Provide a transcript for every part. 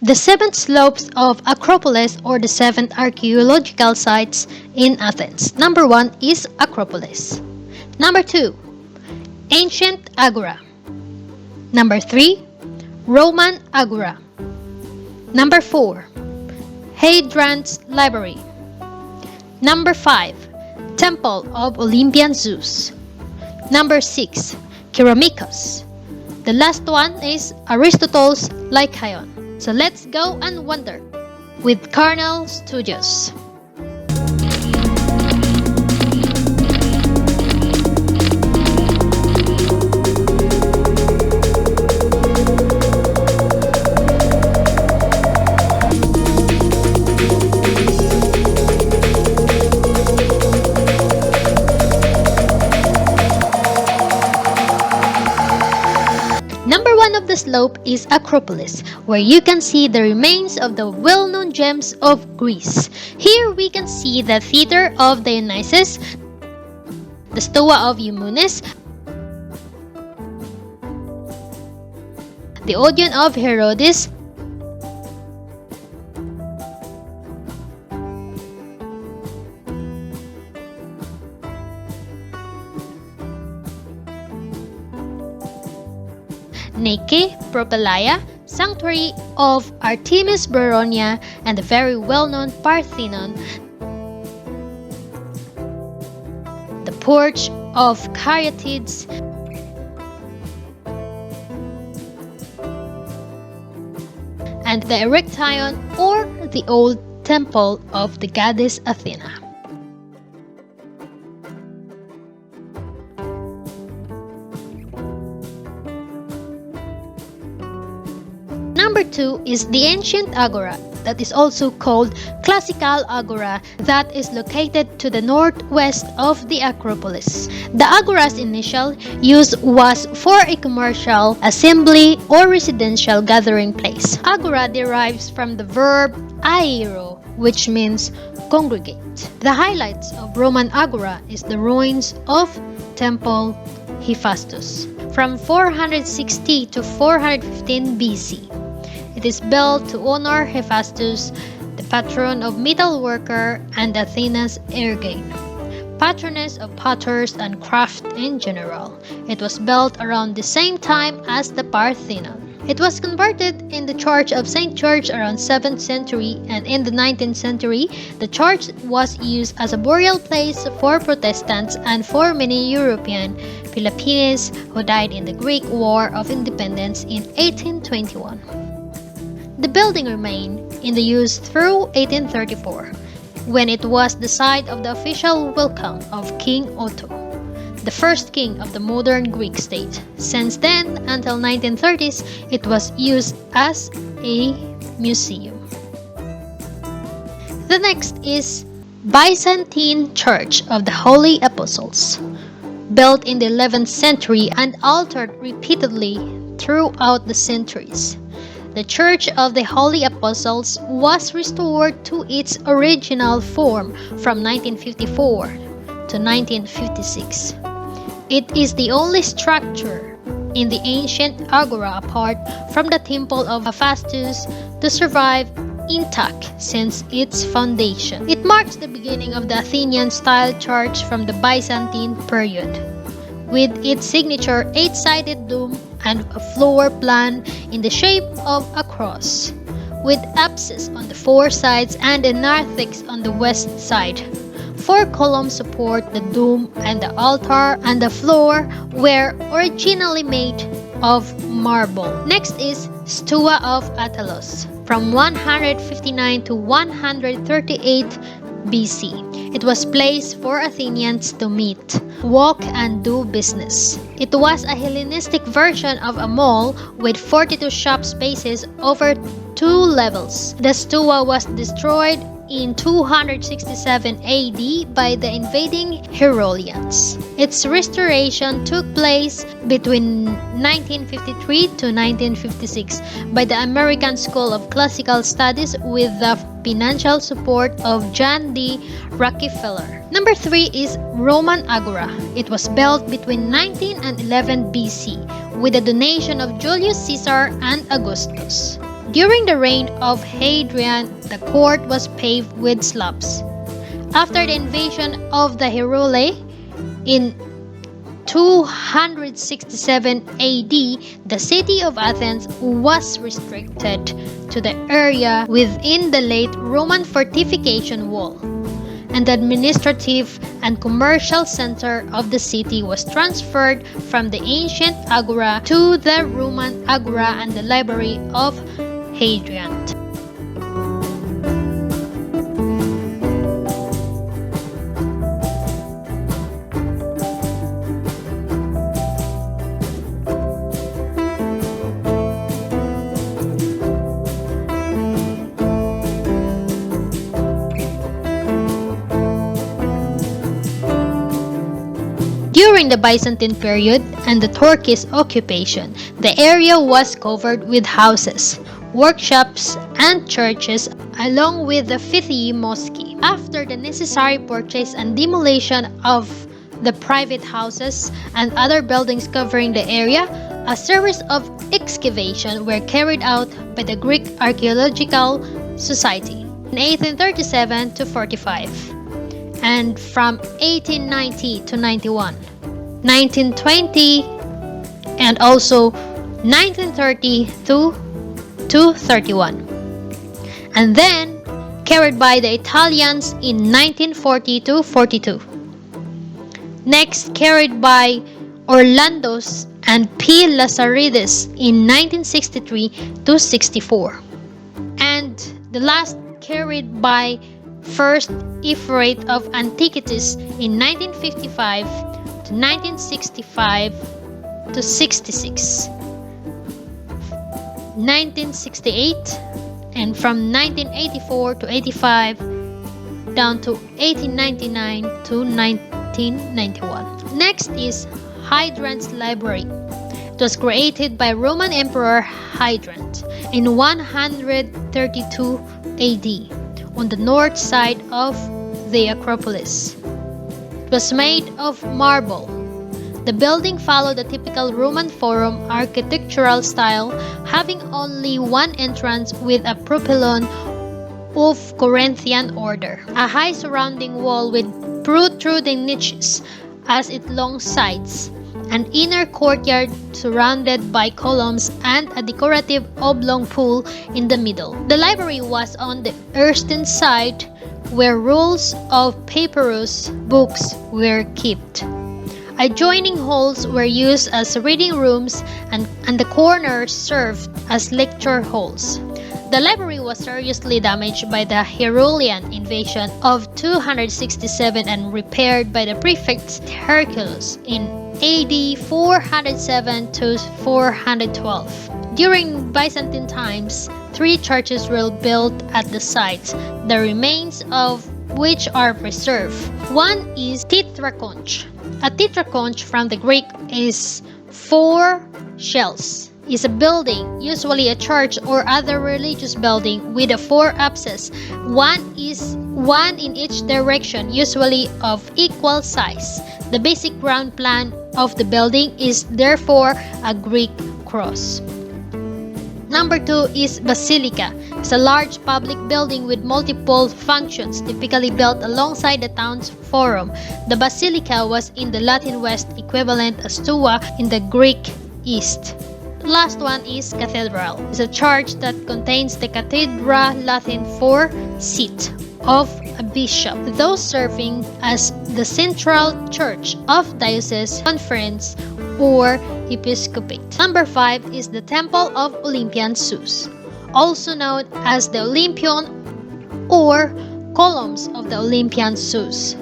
The seven slopes of Acropolis, or the seven archaeological sites in Athens. Number 1 is Acropolis. Number 2, Ancient Agora. Number 3, Roman Agora. Number 4, Hadrian's Library. Number 5, Temple of Olympian Zeus. Number 6, Keramikos. The last one is Aristotle's Lycaon. So let's go and wander with Carnel Studios. Number 1 of the slope is Acropolis, where you can see the remains of the well-known gems of Greece. Here we can see the theater of Dionysus, the Stoa of Eumenes, the Odeon of Herodes, Nike, Propylaea, Sanctuary of Artemis Baronia, and the very well-known Parthenon, the Porch of Caryatides, and the Erechtheion, or the old temple of the goddess Athena. Number 2 is the Ancient Agora, that is also called Classical Agora, that is located to the northwest of the Acropolis. The Agora's initial use was for a commercial, assembly, or residential gathering place. Agora derives from the verb airo, which means congregate. The highlights of Roman Agora is the ruins of Temple Hephaestus from 460 to 415 BC. It is built to honor Hephaestus, the patron of metalworker, and Athena's Ergane, patroness of potters and craft in general. It was built around the same time as the Parthenon. It was converted in the Church of St. George around 7th century, and in the 19th century, the church was used as a burial place for Protestants and for many European Filipinos who died in the Greek War of Independence in 1821. The building remained in the use through 1834, when it was the site of the official welcome of King Otto, the first king of the modern Greek state. Since then, until 1930s, it was used as a museum. The next is Byzantine Church of the Holy Apostles, built in the 11th century and altered repeatedly throughout the centuries. The Church of the Holy Apostles was restored to its original form from 1954 to 1956. It is the only structure in the ancient agora apart from the Temple of Hephaestus to survive intact since its foundation. It marks the beginning of the Athenian-style church from the Byzantine period, with its signature 8-sided dome and a floor plan in the shape of a cross, with apses on the 4 sides and a narthex on the west side. 4 columns support the dome, and the altar and the floor were originally made of marble. Next is Stoa of Attalos, from 159 to 138 BC. It was place for Athenians to meet, walk, and do business. It was a Hellenistic version of a mall with 42 shop spaces over 2 levels. The Stoa was destroyed in 267 AD by the invading Herodians. Its restoration took place between 1953 to 1956 by the American School of Classical Studies with the financial support of John D. Rockefeller. Number 3 is Roman Agora. It was built between 19 and 11 BC with the donation of Julius Caesar and Augustus. During the reign of Hadrian, the court was paved with slabs. After the invasion of the Heruli in 267 AD, the city of Athens was restricted to the area within the late Roman fortification wall, and the administrative and commercial center of the city was transferred from the ancient agora to the Roman agora and the library of Hadrian. During the Byzantine period and the Turkish occupation, the area was covered with houses, workshops, and churches, along with the Fithi Mosque. After the necessary purchase and demolition of the private houses and other buildings covering the area, a series of excavations were carried out by the Greek Archaeological Society in 1837 to 45, and from 1890 to 91. 1920 and also 1930 to 231, and then carried by the Italians in 1940 to 42. Next carried by Orlandos and P. Lazaridis in 1963 to 64, and the last carried by First Ephorate of Antiquities in 1955 to 1965 to 66, 1968, and from 1984 to 85 down to 1899 to 1991. Next is Hadrian's Library. It was created by Roman Emperor Hadrian in 132 AD on the north side of the Acropolis. It was made of marble. The building followed a typical Roman forum architectural style, having only one entrance with a propylon of Corinthian order, a high surrounding wall with protruding niches as its long sides, an inner courtyard surrounded by columns, and a decorative oblong pool in the middle. The library was on the eastern side, where rolls of papyrus books were kept. Adjoining halls were used as reading rooms, and the corners served as lecture halls. The library was seriously damaged by the Herulian invasion of 267 and repaired by the prefect Hercules in AD 407 to 412. During Byzantine times, 3 churches were built at the site, the remains of which are preserved. One is tetraconch. A tetraconch from the Greek is 4 shells. Is a building, usually a church or other religious building, with a 4 apses. One in each direction, usually of equal size. The basic ground plan of the building is therefore a Greek cross. Number 2 is basilica. It's a large public building with multiple functions, typically built alongside the town's forum. The basilica was in the Latin West equivalent as tua in the Greek East. The last one is cathedral. It's a church that contains the cathedra, Latin for seat, of a bishop, those serving as the central church of diocese, conference, or episcopate. Number 5 is the Temple of Olympian Zeus, also known as the Olympion or Columns of the Olympian Zeus.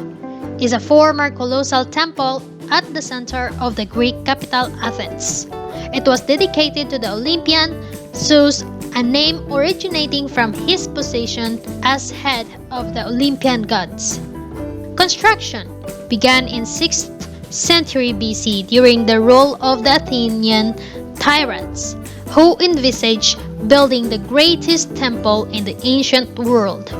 Is a former colossal temple at the center of the Greek capital Athens. It was dedicated to the Olympian Zeus, a name originating from his position as head of the Olympian gods. Construction began in 6th century BC during the rule of the Athenian tyrants, who envisaged building the greatest temple in the ancient world.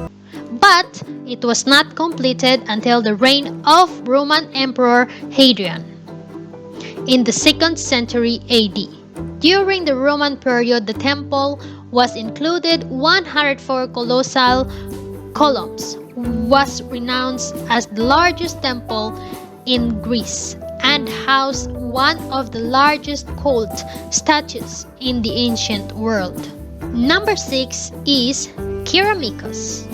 But it was not completed until the reign of Roman Emperor Hadrian in the 2nd century AD. During the Roman period, the temple was included 104 colossal columns, was renowned as the largest temple in Greece, and housed one of the largest cult statues in the ancient world. Number 6 is Keramikos,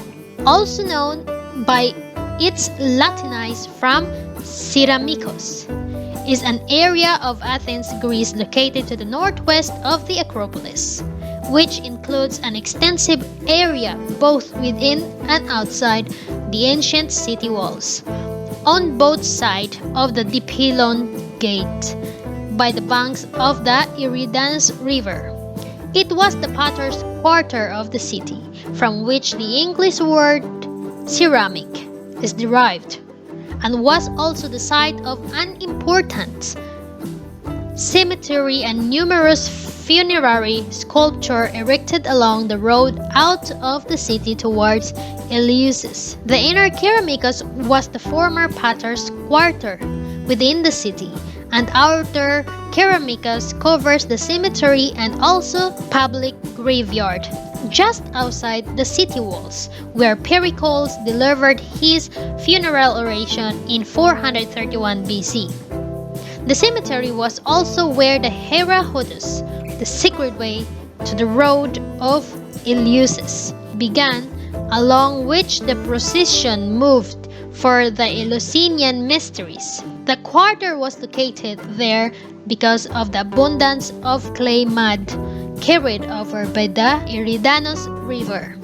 also known by its Latinized from Ceramikos, is an area of Athens, Greece located to the northwest of the Acropolis, which includes an extensive area both within and outside the ancient city walls, on both sides of the Dipylon Gate, by the banks of the Eridanus River. It was the potter's quarter of the city, from which the English word ceramic is derived, and was also the site of an important cemetery and numerous funerary sculptures erected along the road out of the city towards Eleusis. The inner Keramikos was the former potter's quarter within the city, and outer Keramikos covers the cemetery and also public graveyard just outside the city walls, where Pericles delivered his funeral oration in 431 BC. The cemetery was also where the Herahodus, the secret way to the road of Eleusis, began, along which the procession moved for the Eleusinian mysteries. The quarter was located there because of the abundance of clay mud carried over by the Eridanus River.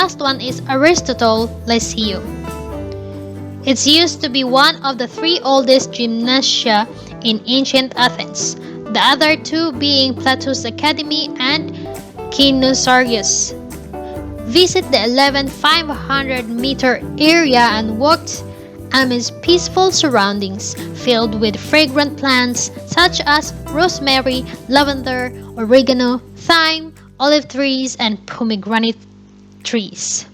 Last one is Aristotle Lyceum. It's used to be one of the three oldest gymnasia in ancient Athens, the other two being Plato's Academy and Kinosarius. Visit the 11,500-meter area and walked amidst peaceful surroundings filled with fragrant plants such as rosemary, lavender, oregano, thyme, olive trees, and pomegranate trees.